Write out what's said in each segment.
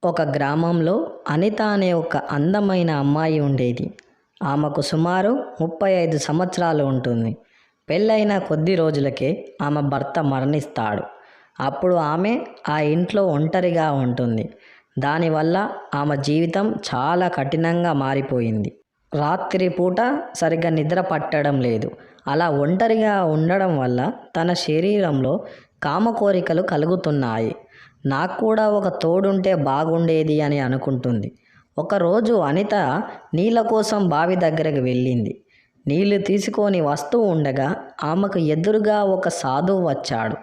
ఒక గ్రామంలో అనిత అనే ఒక అందమైన అమ్మాయి ఉండేది. ఆమెకు సుమారు 35 సంవత్సరాలు ఉంటుంది. పెళ్ళైన కొద్ది రోజులకే ఆమె భర్త మరణిస్తాడు. అప్పుడు ఆమె ఆ ఇంట్లో ఒంటరిగా ఉంటుంది. దానివల్ల ఆమె జీవితం చాలా కఠినంగా మారిపోయింది. రాత్రి పూట సరిగ్గా నిద్ర పట్టడం లేదు. అలా ఒంటరిగా ఉండడం వల్ల తన శరీరంలో కామ కోరికలు కలుగుతున్నాయి. నాకు కూడా ఒక తోడుంటే బాగుండేది అని అనుకుంటుంది. ఒకరోజు అనిత నీళ్ళ కోసం బావి దగ్గరకు వెళ్ళింది. నీళ్లు తీసుకొని వస్తూ ఉండగా ఆమెకు ఎదురుగా ఒక సాధువు వచ్చాడు.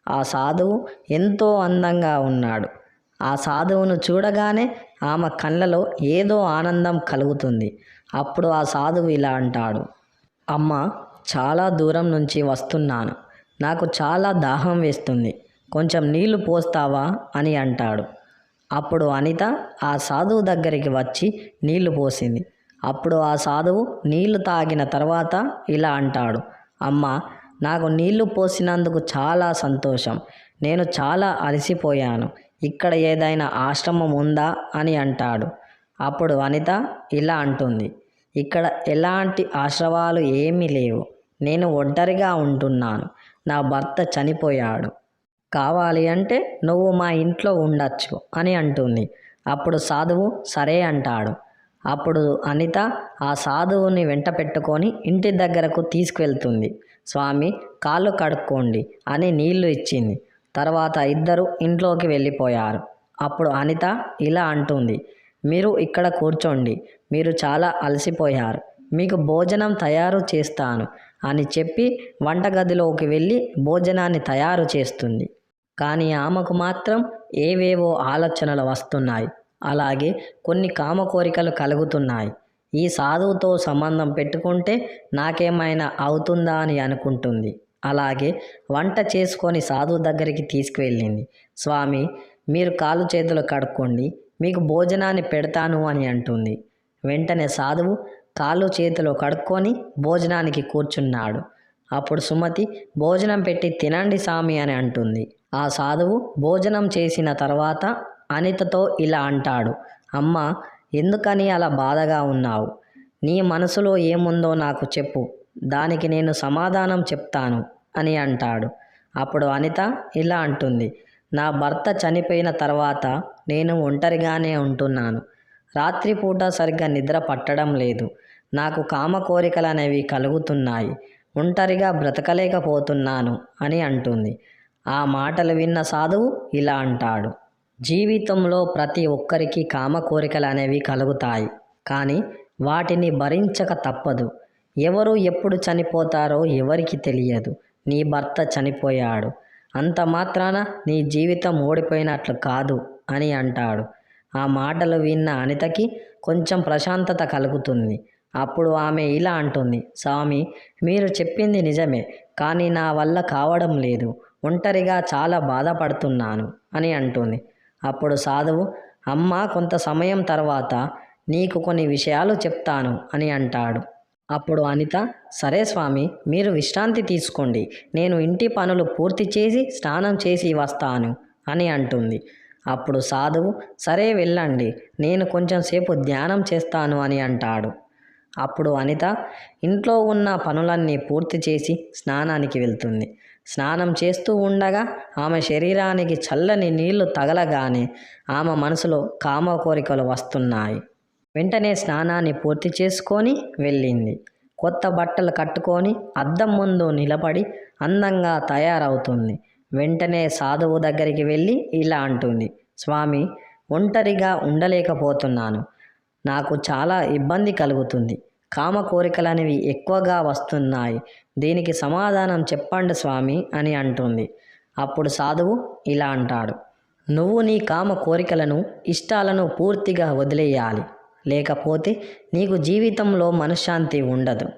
ఆ సాధువు ఎంతో అందంగా ఉన్నాడు. ఆ సాధువును చూడగానే ఆమె కళ్ళలో ఏదో ఆనందం కలుగుతుంది. అప్పుడు ఆ సాధువు ఇలా అంటాడు, అమ్మ, చాలా దూరం నుంచి వస్తున్నాను. నాకు చాలా దాహం వేస్తుంది. కొంచెం నీళ్లు పోస్తావా అని అంటాడు. అప్పుడు అనిత ఆ సాధువు దగ్గరికి వచ్చి నీళ్లు పోసింది. అప్పుడు ఆ సాధువు నీళ్లు తాగిన తర్వాత ఇలా అంటాడు, అమ్మ, నాకు నీళ్లు పోసినందుకు చాలా సంతోషం. నేను చాలా అలసిపోయాను. ఇక్కడ ఏదైనా ఆశ్రమం ఉందా అని అంటాడు. అప్పుడు అనిత ఇలా అంటుంది, ఇక్కడ ఎలాంటి ఆశ్రమాలు ఏమీ లేవు. నేను ఒంటరిగా ఉంటున్నాను. నా భర్త చనిపోయాడు. కావాలి అంటే నువ్వు మా ఇంట్లో ఉండొచ్చు అని అంటుంది. అప్పుడు సాధువు సరే అంటాడు. అప్పుడు అనిత ఆ సాధువుని వెంట పెట్టుకొని ఇంటి దగ్గరకు తీసుకువెళ్తుంది. స్వామి, కాళ్ళు కడుక్కోండి అని నీళ్లు ఇచ్చింది. తర్వాత ఇద్దరు ఇంట్లోకి వెళ్ళిపోయారు. అప్పుడు అనిత ఇలా అంటుంది, మీరు ఇక్కడ కూర్చోండి. మీరు చాలా అలసిపోయారు. మీకు భోజనం తయారు చేస్తాను అని చెప్పి వంటగదిలోకి వెళ్ళి భోజనాన్ని తయారు చేస్తుంది. కానీ ఆమెకు మాత్రం ఏవేవో ఆలోచనలు వస్తున్నాయి. అలాగే కొన్ని కామ కోరికలు కలుగుతున్నాయి. ఈ సాధువుతో సంబంధం పెట్టుకుంటే నాకేమైనా అవుతుందా అని అనుకుంటుంది. అలాగే వంట చేసుకొని సాధువు దగ్గరికి తీసుకువెళ్ళింది. స్వామి, మీరు కాళ్ళు చేతులు కడుక్కోండి, మీకు భోజనాన్ని పెడతాను అని అంటుంది. వెంటనే సాధువు కాళ్ళు చేతులు కడుక్కొని భోజనానికి కూర్చున్నాడు. అప్పుడు సుమతి భోజనం పెట్టి తినండి స్వామి అని అంటుంది. ఆ సాధువు భోజనం చేసిన తర్వాత అనితతో ఇలా అంటాడు, అమ్మ, ఎందుకని అలా బాధగా ఉన్నావు? నీ మనసులో ఏముందో నాకు చెప్పు, దానికి నేను సమాధానం చెప్తాను అని అంటాడు. అప్పుడు అనిత ఇలా అంటుంది, నా భర్త చనిపోయిన తర్వాత నేను ఒంటరిగానే ఉంటున్నాను. రాత్రిపూట సరిగ్గా నిద్ర పట్టడం లేదు. నాకు కామ కోరికలు అనేవి కలుగుతున్నాయి. ఒంటరిగా బ్రతకలేకపోతున్నాను అని అంటుంది. ఆ మాటలు విన్న సాధువు ఇలా అంటాడు, జీవితంలో ప్రతి ఒక్కరికి కామ కోరికలు అనేవి కలుగుతాయి. కానీ వాటిని భరించక తప్పదు. ఎవరు ఎప్పుడు చనిపోతారో ఎవరికి తెలియదు. నీ భర్త చనిపోయాడు, అంత మాత్రాన నీ జీవితం ఓడిపోయినట్లు కాదు అని అంటాడు. ఆ మాటలు విన్న అనితకి కొంచెం ప్రశాంతత కలుగుతుంది. అప్పుడు ఆమె ఇలా అంటుంది, స్వామి, మీరు చెప్పింది నిజమే, కానీ నా వల్ల కావడం లేదు. ఒంటరిగా చాలా బాధపడుతున్నాను అని అంటుంది. అప్పుడు సాధువు, అమ్మ, కొంత సమయం తర్వాత నీకు కొన్ని విషయాలు చెప్తాను అని అంటాడు. అప్పుడు అనిత, సరే స్వామి, మీరు విశ్రాంతి తీసుకోండి. నేను ఇంటి పనులు పూర్తి చేసి స్నానం చేసి వస్తాను అని అంటుంది. అప్పుడు సాధువు, సరే వెళ్ళండి, నేను కొంచెం సేపు ధ్యానం చేస్తాను అని అంటాడు. అప్పుడు అనిత ఇంట్లో ఉన్న పనులన్నీ పూర్తి చేసి స్నానానికి వెళ్తుంది. స్నానం చేస్తూ ఉండగా ఆమె శరీరానికి చల్లని నీళ్లు తగలగానే ఆమె మనసులో కామ కోరికలు వస్తున్నాయి. వెంటనే స్నానాన్ని పూర్తి చేసుకొని వెళ్ళింది. కొత్త బట్టలు కట్టుకొని అద్దం ముందు నిలబడి అందంగా తయారవుతుంది. వెంటనే సాధువు దగ్గరికి వెళ్ళి ఇలా అంటుంది, స్వామి, ఒంటరిగా ఉండలేకపోతున్నాను. నాకు చాలా ఇబ్బంది కలుగుతుంది. కామ కోరికలు అనేవి ఎక్కువగా వస్తున్నాయి. దీనికి సమాధానం చెప్పండి స్వామి అని అంటుంది. అప్పుడు సాధువు ఇలా అంటాడు, నువ్వు నీ కామ కోరికలను, ఇష్టాలను పూర్తిగా వదిలేయాలి. లేకపోతే నీకు జీవితంలో మనశ్శాంతి ఉండదు.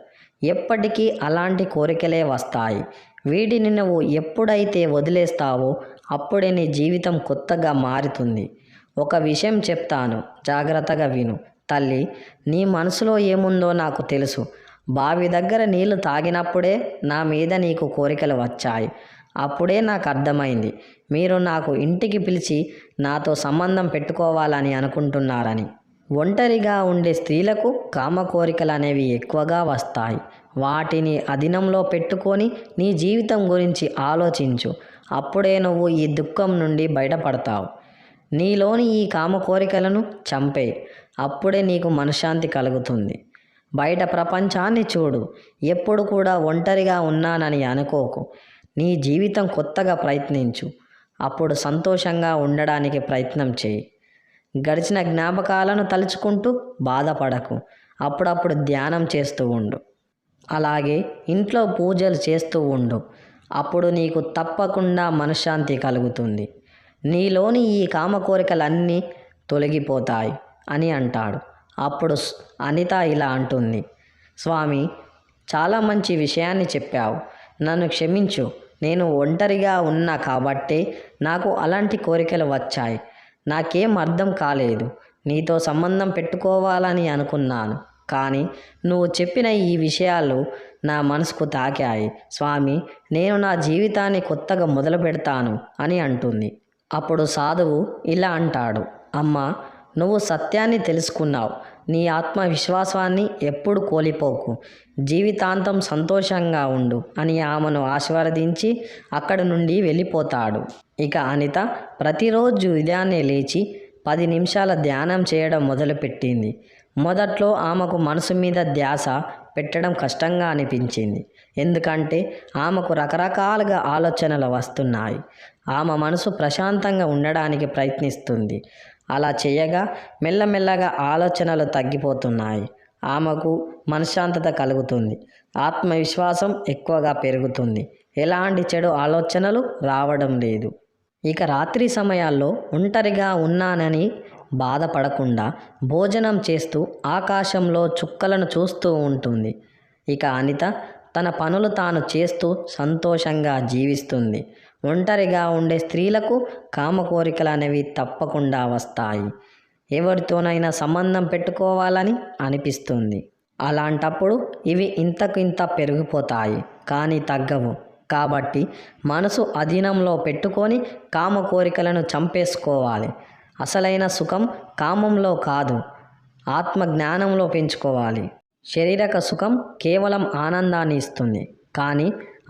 ఎప్పటికీ అలాంటి కోరికలే వస్తాయి. వీటిని నువ్వు ఎప్పుడైతే వదిలేస్తావో అప్పుడే నీ జీవితం కొత్తగా మారుతుంది. ఒక విషయం చెప్తాను, జాగ్రత్తగా విను. తల్లి, నీ మనసులో ఏముందో నాకు తెలుసు. బావి దగ్గర నీళ్లు తాగినప్పుడే నా మీద నీకు కోరికలు వచ్చాయి. అప్పుడే నాకు అర్థమైంది. మీరు నాకు ఇంటికి పిలిచి నాతో సంబంధం పెట్టుకోవాలని అనుకుంటున్నారని. ఒంటరిగా ఉండే స్త్రీలకు కామ కోరికలు అనేవి ఎక్కువగా వస్తాయి. వాటిని అధీనంలో పెట్టుకొని నీ జీవితం గురించి ఆలోచించు. అప్పుడే నువ్వు ఈ దుఃఖం నుండి బయటపడతావు. నీలోని ఈ కామ కోరికలను చంపే. అప్పుడే నీకు మనశ్శాంతి కలుగుతుంది. బయట ప్రపంచాన్ని చూడు. ఎప్పుడు కూడా ఒంటరిగా ఉన్నానని అనుకోకు. నీ జీవితం కొత్తగా ప్రయత్నించు. అప్పుడు సంతోషంగా ఉండడానికి ప్రయత్నం చేయి. గడిచిన జ్ఞాపకాలను తలుచుకుంటూ బాధపడకు. అప్పుడప్పుడు ధ్యానం చేస్తూ ఉండు. అలాగే ఇంట్లో పూజలు చేస్తూ ఉండు. అప్పుడు నీకు తప్పకుండా మనశ్శాంతి కలుగుతుంది. నీలోని ఈ కామ కోరికలన్నీ తొలగిపోతాయి అని అంటాడు. అప్పుడు అనిత ఇలా అంటుంది, స్వామి, చాలా మంచి విషయాన్ని చెప్పావు. నన్ను క్షమించు. నేను ఒంటరిగా ఉన్నా కాబట్టే నాకు అలాంటి కోరికలు వచ్చాయి. నాకేం అర్థం కాలేదు. నీతో సంబంధం పెట్టుకోవాలని అనుకున్నాను. కానీ నువ్వు చెప్పిన ఈ విషయాలు నా మనసుకు తాకాయి. స్వామి, నేను నా జీవితాన్ని కొత్తగా మొదలు పెడతాను అని అంటుంది. అప్పుడు సాధువు ఇలా అంటాడు, అమ్మా, నువ్వు సత్యాన్ని తెలుసుకున్నావు. నీ ఆత్మవిశ్వాసాన్ని ఎప్పుడు కోల్పోకు. జీవితాంతం సంతోషంగా ఉండు అని ఆమెను ఆశీర్వదించి అక్కడి నుండి వెళ్ళిపోతాడు. ఇక అనిత ప్రతిరోజు ఉదయాన్నే లేచి 10 నిమిషాల ధ్యానం చేయడం మొదలుపెట్టింది. మొదట్లో ఆమెకు మనసు మీద ధ్యాస పెట్టడం కష్టంగా అనిపించింది. ఎందుకంటే ఆమెకు రకరకాలుగా ఆలోచనలు వస్తున్నాయి. ఆమె మనసు ప్రశాంతంగా ఉండడానికి ప్రయత్నిస్తుంది. అలా చేయగా మెల్లమెల్లగా ఆలోచనలు తగ్గిపోతున్నాయి. ఆమెకు మనశ్శాంతత కలుగుతుంది. ఆత్మవిశ్వాసం ఎక్కువగా పెరుగుతుంది. ఎలాంటి చెడు ఆలోచనలు రావడం లేదు. ఇక రాత్రి సమయాల్లో ఒంటరిగా ఉన్నానని బాధపడకుండా భోజనం చేస్తూ ఆకాశంలో చుక్కలను చూస్తూ ఉంటుంది. ఇక అనిత తన పనులు తాను చేస్తూ సంతోషంగా జీవిస్తుంది. ఒంటరిగా ఉండే స్త్రీలకు కామ కోరికలు అనేవి తప్పకుండా వస్తాయి. ఎవరితోనైనా సంబంధం పెట్టుకోవాలని అనిపిస్తుంది. అలాంటప్పుడు ఇవి ఇంతకింత పెరిగిపోతాయి, కానీ తగ్గవు. కాబట్టి మనసు అధీనంలో పెట్టుకొని కామ కోరికలను చంపేసుకోవాలి. అసలైన సుఖం కామంలో కాదు, ఆత్మజ్ఞానంలో పెంచుకోవాలి. శారీరక సుఖం కేవలం ఆనందాన్ని ఇస్తుంది, కానీ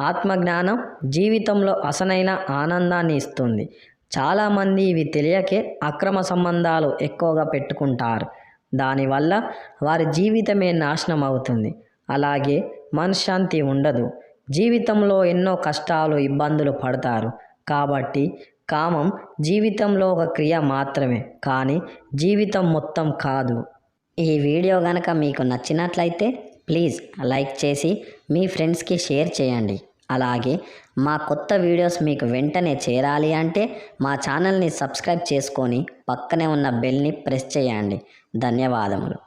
ఆత్మజ్ఞానం జీవితంలో అసలైన ఆనందాన్ని ఇస్తుంది. చాలామంది ఇవి తెలియకే అక్రమ సంబంధాలు ఎక్కువగా పెట్టుకుంటారు. దానివల్ల వారి జీవితమే నాశనం అవుతుంది. అలాగే మనశ్శాంతి ఉండదు. జీవితంలో ఎన్నో కష్టాలు, ఇబ్బందులు పడతారు. కాబట్టి కామం జీవితంలో ఒక క్రియ మాత్రమే, కానీ జీవితం మొత్తం కాదు. ఈ వీడియో కనుక మీకు నచ్చినట్లయితే ప్లీజ్ లైక్ చేసి మీ ఫ్రెండ్స్కి షేర్ చేయండి. అలాగే మా కొత్త వీడియోస్ మీకు వెంటనే చేరాలి అంటే మా ఛానల్ని సబ్స్క్రైబ్ చేసుకొని పక్కనే ఉన్న బెల్ని ప్రెస్ చేయండి. ధన్యవాదములు.